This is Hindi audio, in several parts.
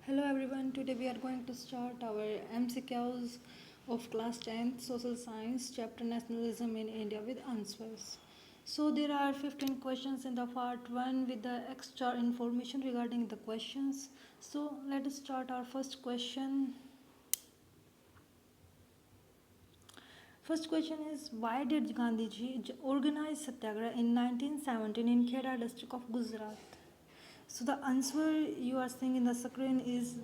Hello everyone, today we are going to start our MCQs of class 10th social science chapter nationalism in India with answers. So there are 15 questions in the part 1 with the extra information regarding the questions. So let us start our first question. First question is, why did Gandhiji organize Satyagraha in 1917 in Kheda district of Gujarat? So the answer you are seeing in the screen is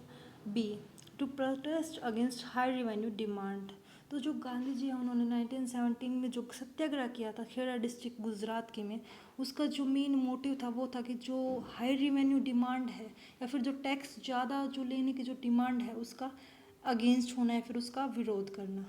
B. To protest against high revenue demand. तो जो गांधी जी हैं उन्होंने 1917 में जो सत्याग्रह किया था खेड़ा डिस्ट्रिक्ट गुजरात के में, उसका जो मेन मोटिव था वो था कि जो हाई रिवेन्यू डिमांड है या फिर जो टैक्स ज़्यादा जो लेने की जो डिमांड है उसका अगेंस्ट होना है, फिर उसका विरोध करना।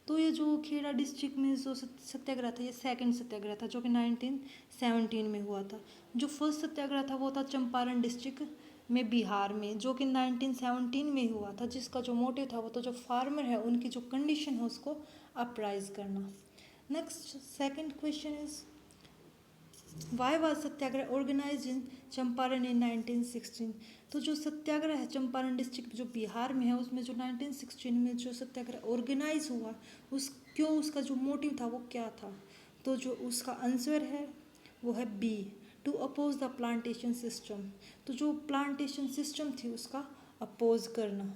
तो ये जो खेड़ा डिस्ट्रिक्ट में जो सत्याग्रह था ये सेकंड सत्याग्रह था जो कि 1917 में हुआ था। जो फर्स्ट सत्याग्रह था वो था चंपारण डिस्ट्रिक्ट में बिहार में जो कि 1917 में हुआ था, जिसका जो मोटिव था वो तो जो फार्मर है उनकी जो कंडीशन है उसको अपराइज करना। Next second question is, why was Satyagraha organize in Champaran in 1916? तो जो सत्याग्रह है चंपारण डिस्ट्रिक्ट जो बिहार में है उसमें जो 1916 में जो सत्याग्रह ऑर्गेनाइज हुआ उस क्यों, उसका जो मोटिव था वो क्या था? तो जो उसका आंसर है वो है B, to oppose the plantation system. तो जो प्लांटेशन सिस्टम थी उसका अपोज करना।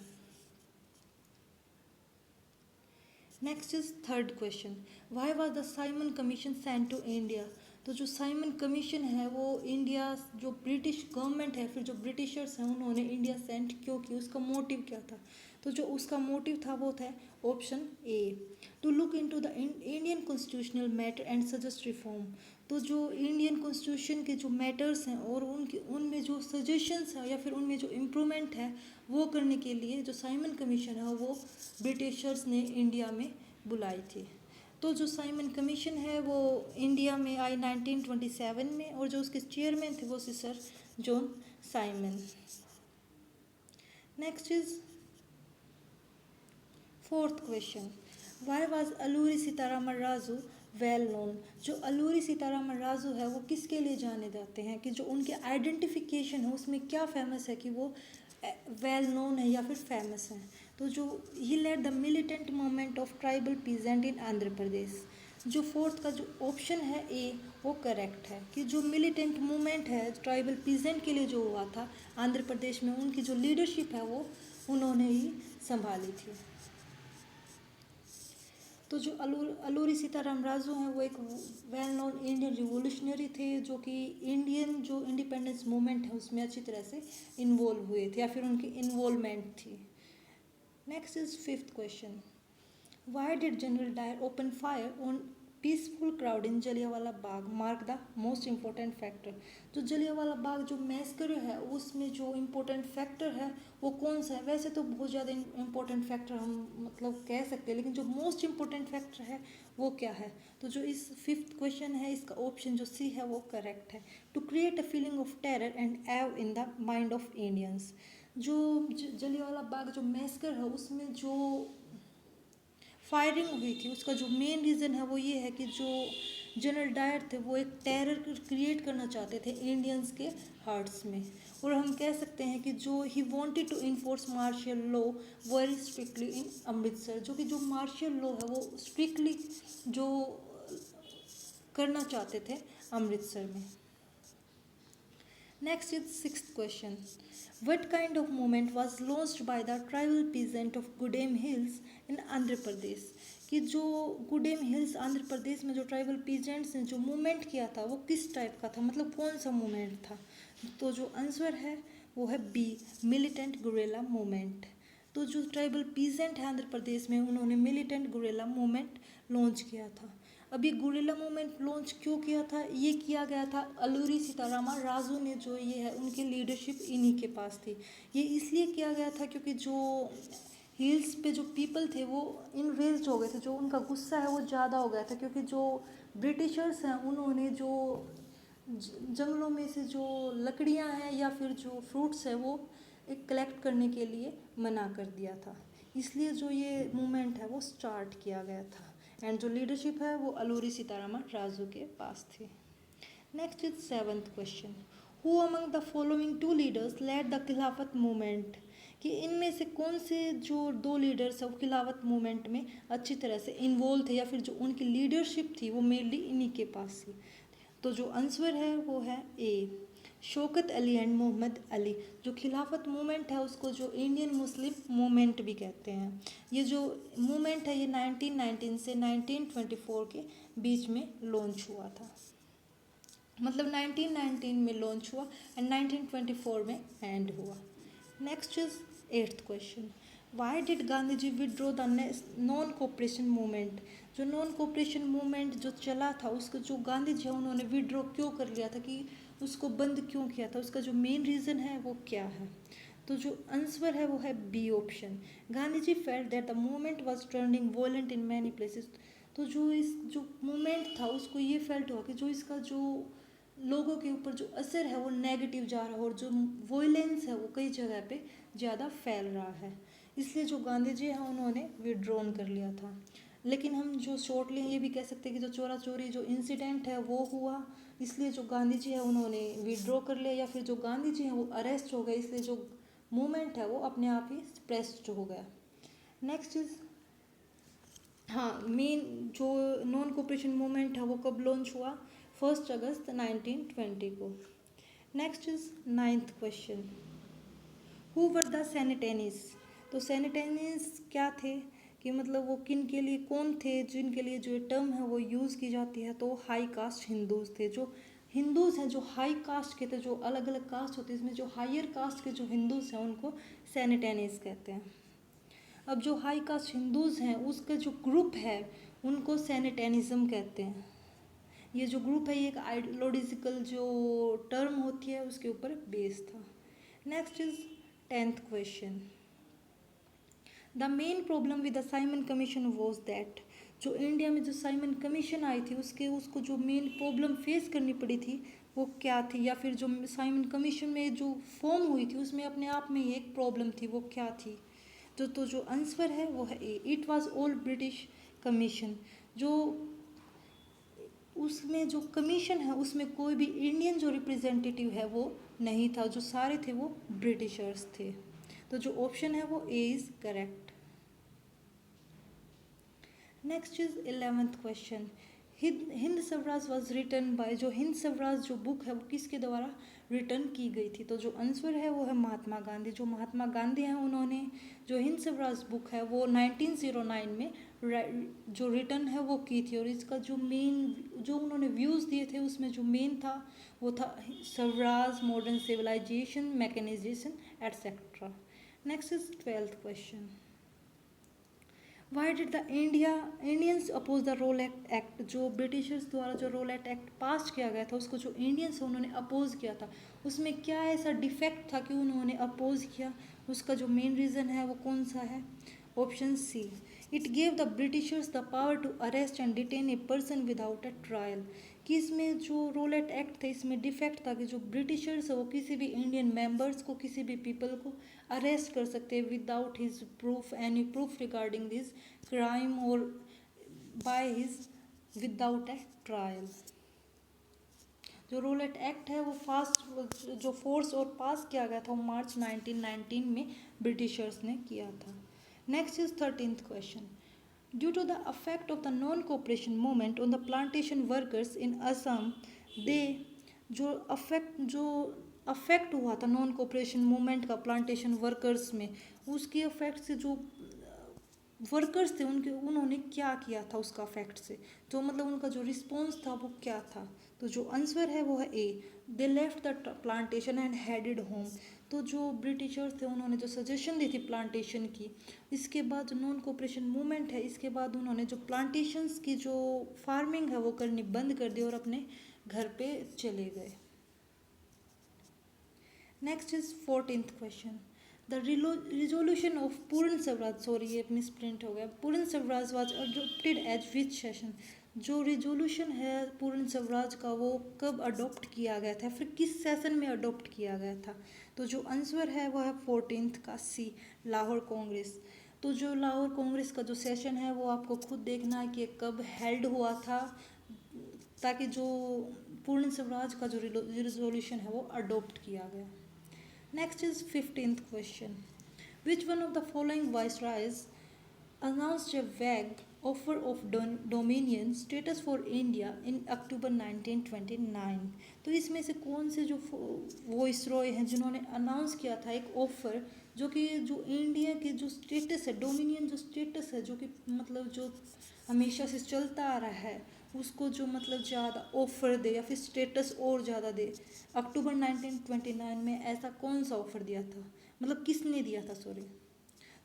Next is third question, why was the Simon Commission sent to India? तो जो साइमन कमीशन है वो इंडिया, जो ब्रिटिश गवर्नमेंट है फिर जो ब्रिटिशर्स हैं उन्होंने इंडिया सेंट क्यों की, उसका मोटिव क्या था? तो जो उसका मोटिव था वो था option A, to look into the Indian constitutional matter and suggest reform. तो जो इंडियन कॉन्स्टिट्यूशन के जो मैटर्स हैं और उनके उनमें जो सजेशंस है या फिर उनमें जो इम्प्रूवमेंट है वो करने के लिए जो साइमन कमीशन है वो ब्रिटिशर्स ने इंडिया में बुलाई थी। तो जो साइमन कमीशन है वो इंडिया में आई 1927 में और जो उसके चेयरमैन थे वो sir John Simon. Next is fourth question, why was Alluri Sitharaman Raju well known? जो अलूरी सीतारामन राजू है वो किसके लिए जाने जाते हैं, कि जो उनके आइडेंटिफिकेशन है उसमें क्या फेमस है कि वो वेल नोन है या फिर फेमस है? तो जो he led the militant movement of tribal peasant in Andhra Pradesh. जो फोर्थ का जो ऑप्शन है ए वो करेक्ट है कि जो मिलिटेंट मूवमेंट है ट्राइबल पीजेंट के लिए जो हुआ था आंध्र प्रदेश में, उनकी जो लीडरशिप है वो उन्होंने ही संभाली थी। तो जो अलूरी सीताराम राजू हैं वो एक वेल नोन इंडियन रिवोल्यूशनरी थे जो कि इंडियन जो इंडिपेंडेंस मूवमेंट है उसमें अच्छी तरह से इन्वॉल्व हुए थे या फिर उनकी इन्वॉल्वमेंट थी। Next is fifth question, why did General Dyer open fire on peaceful crowd in Jallianwala Bagh, mark the most important factor? जो जलियांवाला बाग जो मैस्कर है उसमें जो इम्पोर्टेंट फैक्टर है वो कौन सा है? वैसे तो बहुत ज़्यादा इम्पोर्टेंट फैक्टर हम मतलब कह सकते हैं, लेकिन जो मोस्ट इम्पोर्टेंट फैक्टर है वो क्या है? तो जो इस फिफ्थ क्वेश्चन है इसका ऑप्शन जो सी है वो करेक्ट है, to create a feeling of terror and awe in the mind of Indians. जो जलियांवाला बाग जो मैस्कर है उसमें जो फायरिंग हुई थी उसका जो मेन रीज़न है वो ये है कि जो जनरल डायर थे वो एक टेरर क्रिएट करना चाहते थे इंडियंस के हार्ट्स में, और हम कह सकते हैं कि जो he wanted to enforce martial law very strictly in Amritsar. जो कि जो मार्शियल लॉ है वो स्ट्रिक्टली जो करना चाहते थे अमृतसर में। Next is sixth question. What kind of movement was launched by the tribal peasant of Gudem Hills in Andhra Pradesh? कि जो गुडेम हिल्स आंध्र प्रदेश में जो ट्राइबल पीजेंट्स ने जो मूवमेंट किया था वो किस टाइप का था, मतलब कौन सा मूवमेंट था? तो जो आंसर है वो है बी, मिलिटेंट गुरेला मूवमेंट। तो जो ट्राइबल पीजेंट है आंध्र प्रदेश में उन्होंने मिलिटेंट गुरेला मूवमेंट लॉन्च किया था। अभी गुरिल्ला मूवमेंट लॉन्च क्यों किया था? ये किया गया था अलूरी सीतारामन राजू ने जो ये है उनकी लीडरशिप इन्हीं के पास थी। ये इसलिए किया गया था क्योंकि जो हिल्स पे जो पीपल थे वो इनरेज्ड हो गए थे, जो उनका गुस्सा है वो ज़्यादा हो गया था क्योंकि जो ब्रिटिशर्स हैं उन्होंने जो जंगलों में से जो लकड़ियां हैं या फिर जो फ्रूट्स है वो एक कलेक्ट करने के लिए मना कर दिया था, इसलिए जो ये मूवमेंट है वो स्टार्ट किया गया था। एंड जो लीडरशिप है वो अलूरी सीतारामन राजू के पास थी। Next is seventh question, who among the following two leaders led the Khilafat movement? कि इनमें से कौन से जो दो लीडर्स है वो खिलाफत मूवमेंट में अच्छी तरह से इन्वॉल्व थे, या फिर जो उनकी लीडरशिप थी वो मेनली इन्हीं के पास थी। तो जो आंसर है वो है ए, शौकत अली एंड मोहम्मद अली। जो खिलाफत मूवमेंट है उसको जो इंडियन मुस्लिम मूवमेंट भी कहते हैं। ये जो मूवमेंट है ये 1919 से 1924 के बीच में लॉन्च हुआ था, मतलब 1919 में लॉन्च हुआ एंड 1924 में एंड हुआ। Next is eighth question, why did Gandhi ji withdraw the non cooperation movement. जो नॉन कोऑपरेशन मूवमेंट जो चला था उसको जो गांधी जी उन्होंने विड्रॉ क्यों कर लिया था, कि उसको बंद क्यों किया था, उसका जो मेन रीज़न है वो क्या है। तो जो आंसर है वो है B option, Gandhi ji felt that the movement was turning violent in many places. तो जो इस जो मूवमेंट था उसको ये फेल्ट हुआ कि जो इसका जो लोगों के ऊपर जो असर है वो नेगेटिव जा रहा है और जो वॉयलेंस है वो कई जगह पे ज़्यादा फैल रहा है, इसलिए जो गांधी जी हैं उन्होंने विड्रॉन कर लिया था। लेकिन हम जो शॉर्टली ये भी कह सकते हैं कि जो चोरा चोरी जो इंसिडेंट है वो हुआ, इसलिए जो गांधी जी है उन्होंने विड्रॉ कर लिया, या फिर जो गांधी जी हैं वो अरेस्ट हो गए, इसलिए जो मूवमेंट है वो अपने आप ही स्प्रेस्ड हो गया। नेक्स्ट इज, हाँ, मेन जो नॉन कोऑपरेशन मूवमेंट है वो कब लॉन्च हुआ, 1 अगस्त 1920 को। Next is ninth question, who were the Sanatanis. तो सैनिटेनिस क्या थे, कि मतलब वो किन के लिए कौन थे जिनके लिए जो टर्म है वो यूज़ की जाती है, तो हाई कास्ट हिंदूज थे। जो हिंदूज़ हैं जो हाई कास्ट के थे, जो अलग अलग कास्ट होती है इसमें जो हायर कास्ट के जो हिंदूज़ हैं उनको सैनिटेनिस कहते हैं। अब जो हाई कास्ट हिंदूज़ हैं उसका जो ग्रुप है उनको सैनिटेनिज्म कहते हैं। ये जो ग्रुप है ये एक आइडियोलॉजिकल जो टर्म होती है उसके ऊपर बेस्ड था। Next is tenth question, the main problem with the Simon commission was that. जो इंडिया में जो साइमन कमीशन आई थी उसको जो मेन प्रॉब्लम फेस करनी पड़ी थी वो क्या थी, या फिर जो साइमन कमीशन में जो फॉर्म हुई थी उसमें अपने आप में ही एक प्रॉब्लम थी, वो क्या थी। तो जो आंसर है वो है A, it was all British commission. जो उसमें जो कमीशन है उसमें कोई भी इंडियन जो रिप्रेजेंटेटिव है वो नहीं था, जो सारे थे वो ब्रिटिशर्स थे। तो जो ऑप्शन है वो A is correct. Next is 11th question, Hind Swaraj was written by. जो हिंद स्वराज जो बुक है वो किसके द्वारा रिटर्न की गई थी, तो जो आंसर है वो है महात्मा गांधी। जो महात्मा गांधी हैं उन्होंने जो हिंद स्वराज बुक है वो 1909 में जो रिटर्न है वो की थी, और इसका जो मेन जो उन्होंने व्यूज़ दिए थे उसमें जो मेन था वो था Swaraj, modern civilisation, mechanisation etcetera. Next is 12th question, why did the Indians oppose the Rowlatt Act. जो ब्रिटिशर्स द्वारा जो रोल एक्ट पास किया गया था उसको जो इंडियंस उन्होंने अपोज किया था, उसमें क्या ऐसा डिफेक्ट था कि उन्होंने अपोज किया, उसका जो मेन रीज़न है वो कौन सा है। Option C, it gave the Britishers the power to arrest and detain a person without a trial. कि इसमें जो रोलेट एक्ट थे इसमें डिफेक्ट था कि जो ब्रिटिशर्स है वो किसी भी इंडियन मेंबर्स को, किसी भी पीपल को अरेस्ट कर सकते हैं without his proof, any proof regarding this crime, और by his without a trial. जो रोलेट एक्ट है वो जो फोर्स और पास किया गया था वो मार्च 1919 में ब्रिटिशर्स ने किया था। Next is 13th question, due to the affect of the non cooperation movement on the plantation workers in Assam, they जो अफेक्ट हुआ था नॉन कोऑपरेशन मूवमेंट का प्लांटेशन वर्कर्स में, उसके अफेक्ट से जो वर्कर्स थे उन्होंने क्या किया था उसका अफेक्ट से, तो मतलब उनका जो रिस्पॉन्स था वो क्या था। तो जो आंसर है वो है A, they left the plantation and headed home. तो जो ब्रिटिशर्स थे उन्होंने जो सजेशन दी थी प्लांटेशन की, इसके बाद जो नॉन कोऑपरेशन मूवमेंट है इसके बाद उन्होंने जो प्लांटेशंस की जो फार्मिंग है वो करनी बंद कर दी और अपने घर पे चले गए। Next is 14th question, the resolution of Purna Swaraj, sorry ये मिसप्रिंट हो गया, Purna Swaraj was adopted as which session. जो रिजोल्यूशन है पूर्ण स्वराज का वो कब अडोप्ट किया गया था, फिर किस सेशन में अडोप्ट किया गया था। तो जो आंसर है वो है 14th का सी, लाहौर कांग्रेस। तो जो लाहौर कांग्रेस का जो सेशन है वो आपको खुद देखना है कि कब हेल्ड हुआ था, ताकि जो पूर्ण स्वराज का जो रिजोल्यूशन है वो अडोप्ट किया गया। Next is 15th question, Which one of the following viceroys announced a vague offer of dominion status for India in अक्टूबर 1929? तो इसमें से कौन से जो वॉइसरॉय हैं जिन्होंने अनाउंस किया था एक ऑफर, जो कि जो इंडिया के जो स्टेटस है, डोमिनियन जो स्टेटस है, जो कि मतलब जो हमेशा से चलता आ रहा है, उसको जो मतलब ज़्यादा ऑफर दे या फिर स्टेटस और ज़्यादा दे, अक्टूबर 1929 में ऐसा कौन सा ऑफर दिया था, मतलब किसने दिया था, सॉरी।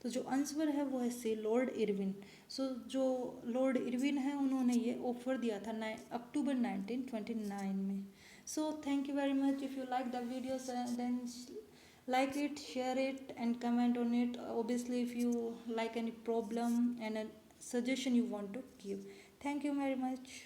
तो जो आंसर है वो है सी लॉर्ड इरविन। सो जो लॉर्ड इरविन है उन्होंने ये ऑफर दिया था अक्टूबर 1929 में। So thank you very much. If you like the videos then like it, share it and comment on it. Obviously if you like any problem and a suggestion you want to give. Thank you very much.